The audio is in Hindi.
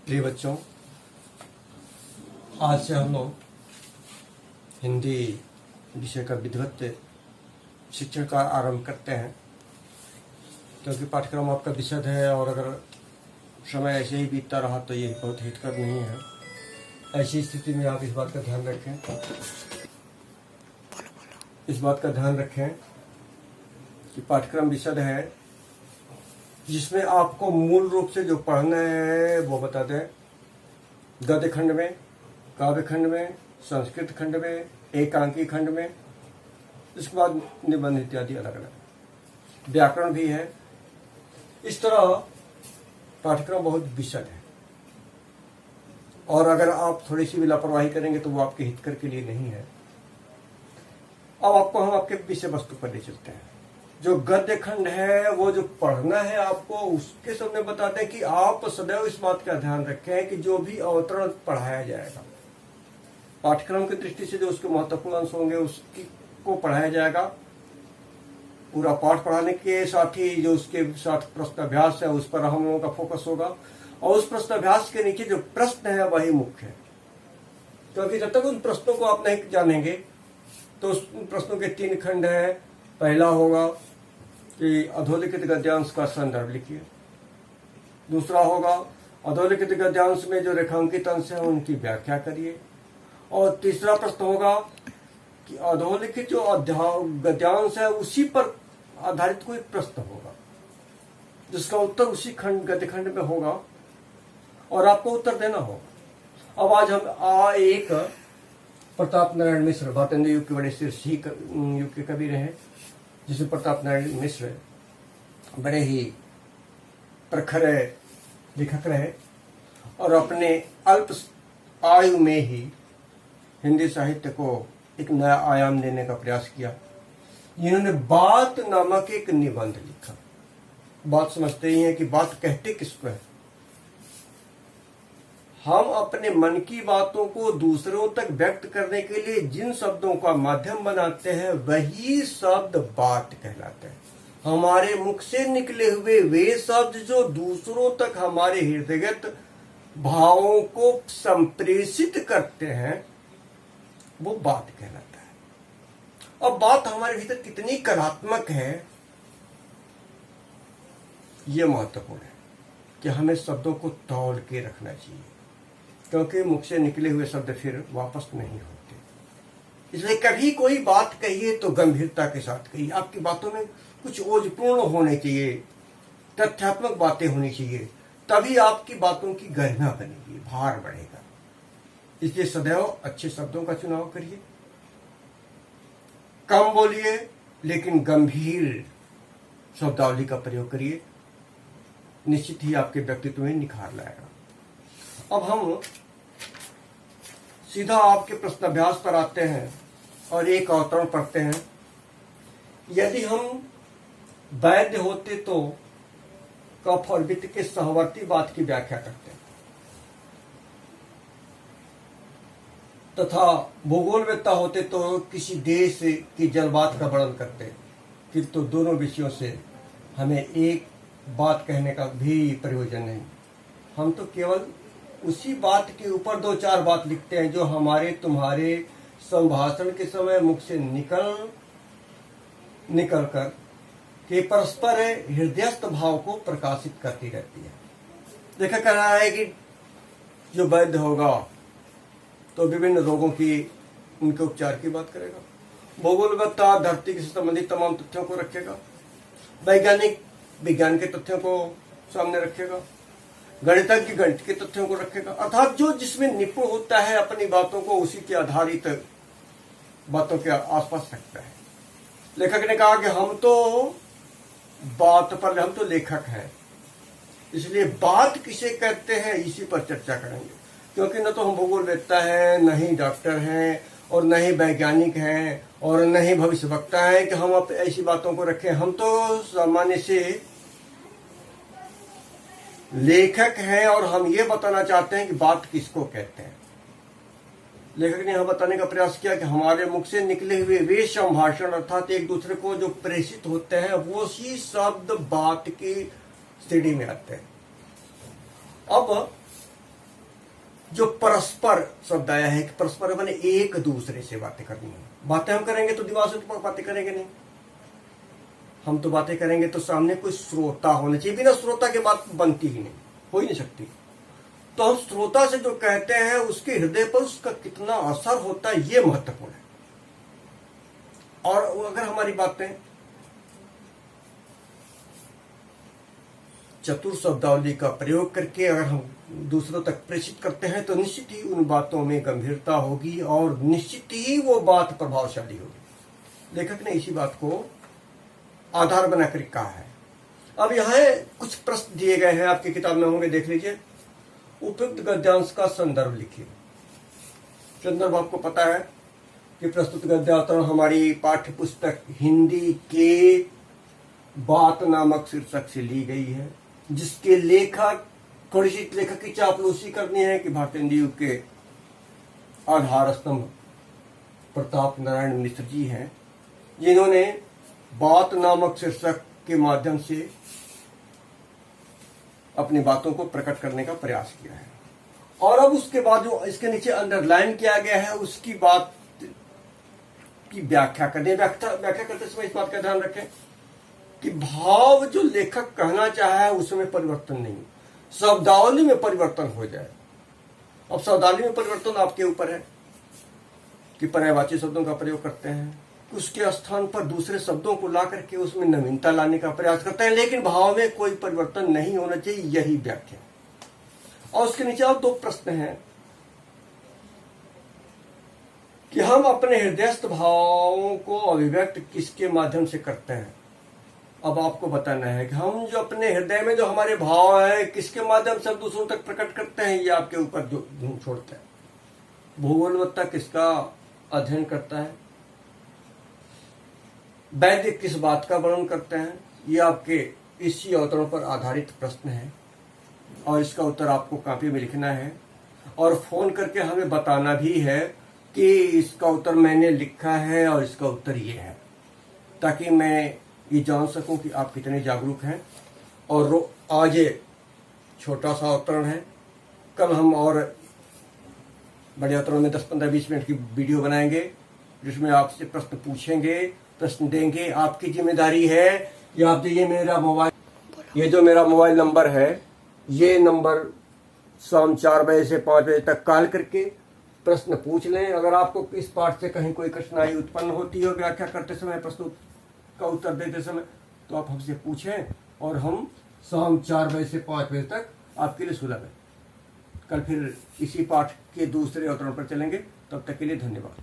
प्रिय बच्चों, आज से हम लोग हिंदी विषय का विधिवत शिक्षण का आरंभ करते हैं, क्योंकि पाठ्यक्रम आपका विशद है और अगर समय ऐसे ही बीतता रहा तो ये बहुत हितकर नहीं है। ऐसी स्थिति में आप इस बात का ध्यान रखें कि पाठ्यक्रम विशद है, जिसमें आपको मूल रूप से जो पढ़ना है वो बता दें। गद्य खंड में, काव्य खंड में, संस्कृत खंड में, एकांकी खंड में, इसके बाद निबंध इत्यादि अलग अलग, व्याकरण भी है। इस तरह पाठ्यक्रम बहुत विशद है और अगर आप थोड़ी सी भी लापरवाही करेंगे तो वो आपके हितकर के लिए नहीं है। अब आपको हम आपके विषय वस्तु पर ले चलते हैं। जो गद्य खंड है वो जो पढ़ना है आपको, उसके सामने बताते हैं कि आप सदैव इस बात का ध्यान रखें कि जो भी अवतरण पढ़ाया जाएगा, पाठ्यक्रम की दृष्टि से जो उसके महत्वपूर्ण अंश होंगे उसकी को पढ़ाया जाएगा। पूरा पाठ पढ़ाने के साथ ही जो उसके साथ प्रश्नाभ्यास है उस पर हम लोगों का फोकस होगा और उस प्रश्नाभ्यास के नीचे जो प्रश्न है वही मुख्य है, क्योंकि जब तक उन प्रश्नों को आप नहीं जानेंगे तो उस प्रश्नों के 3 खंड है। पहला होगा कि अधोलिखित गद्यांश का संदर्भ लिखिए। दूसरा होगा अधोलिखित गद्यांश में जो रेखांकित अंश है उनकी व्याख्या करिए। और तीसरा प्रश्न होगा कि अधोलिखित जो गद्यांश है उसी पर आधारित कोई प्रश्न होगा जिसका उत्तर उसी खंड गद्य खंड में होगा और आपको उत्तर देना होगा। अब आज हम एक प्रताप नारायण मिश्र, भारतेंद्र युग के बड़े शीर्षी युग के कवि रहे, जिसमें प्रताप नारायण मिश्र बड़े ही प्रखर लेखक रहे और अपने अल्प आयु में ही हिंदी साहित्य को एक नया आयाम देने का प्रयास किया। इन्होंने बात नामक एक निबंध लिखा। बात समझते ही हैं कि बात कहते किसको है। हम अपने मन की बातों को दूसरों तक व्यक्त करने के लिए जिन शब्दों का माध्यम बनाते हैं वही शब्द बात कहलाते हैं। हमारे मुख से निकले हुए वे शब्द जो दूसरों तक हमारे हृदयगत भावों को संप्रेषित करते हैं वो बात कहलाता है। अब बात हमारे भीतर कितनी कलात्मक है ये महत्वपूर्ण है कि हमें शब्दों को तौल के रखना चाहिए, क्योंकि मुख से निकले हुए शब्द फिर वापस नहीं होते। इसलिए कभी कोई बात कहिए तो गंभीरता के साथ कहिए। आपकी बातों में कुछ ओजपूर्ण होने चाहिए, तथ्यात्मक बातें होनी चाहिए, तभी आपकी बातों की गरिमा बनेगी, भार बढ़ेगा। इसलिए सदैव अच्छे शब्दों का चुनाव करिए, कम बोलिए लेकिन गंभीर शब्दावली का प्रयोग करिए। निश्चित ही आपके व्यक्तित्व में निखार लाएगा। अब हम सीधा आपके प्रश्नाभ्यास पर आते हैं और एक अवतरण पढ़ते हैं। यदि हम वैद्य होते तो कफ और वित्त के सहवर्ती बात की व्याख्या करते हैं तथा भूगोलवेत्ता होते तो किसी देश की जलवात का वर्णन करते, किंतु दोनों विषयों से हमें एक बात कहने का भी प्रयोजन नहीं। हम तो केवल उसी बात के ऊपर 2-4 बात लिखते हैं जो हमारे तुम्हारे संभाषण के समय मुख से निकल कर के परस्पर हृदयस्थ भाव को प्रकाशित करती रहती है। देखा कर रहा है कि जो वैद्य होगा तो विभिन्न रोगों की उनके उपचार की बात करेगा, भूगोलवेत्ता धरती से संबंधित तमाम तथ्यों को रखेगा, वैज्ञानिक विज्ञान के तथ्यों को सामने रखेगा, गणितज्ञ गणित के तथ्यों को रखेगा। अर्थात जो जिसमें निपुण होता है अपनी बातों को उसी के आधारित बातों के आसपास रखता है। लेखक ने कहा कि हम तो लेखक हैं, इसलिए बात किसे कहते हैं इसी पर चर्चा करेंगे, क्योंकि न तो हम भूगोलवेत्ता हैं, न ही डॉक्टर हैं और न ही वैज्ञानिक हैं और न ही भविष्यवक्ता हैं कि हम ऐसी बातों को रखें। हम तो सामान्य से लेखक हैं और हम ये बताना चाहते हैं कि बात किसको कहते हैं। लेखक ने यह बताने का प्रयास किया कि हमारे मुख से निकले हुए वे संभाषण अर्थात एक दूसरे को जो प्रेषित होते हैं वो सी शब्द बात की श्रेणी में आते हैं। अब जो परस्पर शब्द आया है कि परस्पर बने एक दूसरे से बातें करनी है। बातें हम करेंगे तो दीवार से तो बातें करेंगे नहीं, हम तो बातें करेंगे तो सामने कोई श्रोता होना चाहिए। बिना श्रोता के बात बनती ही नहीं, हो ही नहीं सकती। तो हम श्रोता से जो कहते हैं उसके हृदय पर उसका कितना असर होता है ये महत्वपूर्ण है। और अगर हमारी बातें चतुर शब्दावली का प्रयोग करके अगर हम दूसरों तक प्रेषित करते हैं तो निश्चित ही उन बातों में गंभीरता होगी और निश्चित ही वो बात प्रभावशाली होगी। लेखक ने इसी बात को आधार बनाकर कहा है। अब यहाँ कुछ प्रश्न दिए गए हैं, आपकी किताब में होंगे, देख लीजिए। उपयुक्त गद्यांश का संदर्भ लिखिए। संदर्भ आपको पता है कि प्रस्तुत गद्यावतरण हमारी पाठ्य पुस्तक हिंदी के बात नामक शीर्षक से ली गई है, जिसके लेखक, थोड़ी सी लेखक की चापलूसी करनी है कि भारतीय हिंदी युग के आधार स्तंभ प्रताप नारायण मिश्र जी हैं, जिन्होंने बात नामक शीर्षक के माध्यम से अपनी बातों को प्रकट करने का प्रयास किया है। और अब उसके बाद जो इसके नीचे अंडरलाइन किया गया है उसकी बात की व्याख्या करनी। व्याख्या करते समय इस बात का ध्यान रखें कि भाव जो लेखक कहना चाहा है उसमें परिवर्तन नहीं, शब्दावली में परिवर्तन हो जाए। अब शब्दावली में परिवर्तन आपके ऊपर है कि पर्यायवाची शब्दों का प्रयोग करते हैं, उसके स्थान पर दूसरे शब्दों को ला करके उसमें नवीनता लाने का प्रयास करते हैं, लेकिन भाव में कोई परिवर्तन नहीं होना चाहिए, यही व्याख्या। और उसके नीचे और दो प्रश्न हैं कि हम अपने हृदयस्थ भावों को अभिव्यक्त किसके माध्यम से करते हैं। अब आपको बताना है कि हम जो अपने हृदय में जो हमारे भाव है किसके माध्यम से दूसरों तक प्रकट करते हैं, ये आपके ऊपर जो छोड़ते हैं। भूगोलवत्ता किसका अध्ययन करता है, वैद्य किस बात का वर्णन करते हैं, ये आपके इसी अवतरण पर आधारित प्रश्न है और इसका उत्तर आपको कॉपी में लिखना है और फोन करके हमें बताना भी है कि इसका उत्तर मैंने लिखा है और इसका उत्तर ये है, ताकि मैं ये जान सकूं कि आप कितने जागरूक हैं। और आज ये छोटा सा अवतरण है, कल हम और बड़े अवतरण में 10-15-20 मिनट की वीडियो बनाएंगे जिसमें आपसे प्रश्न पूछेंगे, प्रश्न देंगे। आपकी जिम्मेदारी है कि आप ये जो मेरा मोबाइल नंबर है, ये नंबर शाम 4 बजे से 5 बजे तक कॉल करके प्रश्न पूछ लें। अगर आपको इस पाठ से कहीं कोई कठिनाई उत्पन्न होती हो व्याख्या करते समय, प्रश्न का उत्तर देते समय, तो आप हमसे पूछें और हम शाम 4 बजे से 5 बजे तक आपके लिए सुलभ है। कल फिर इसी पाठ के दूसरे अवतरण पर चलेंगे। तब तक के लिए धन्यवाद।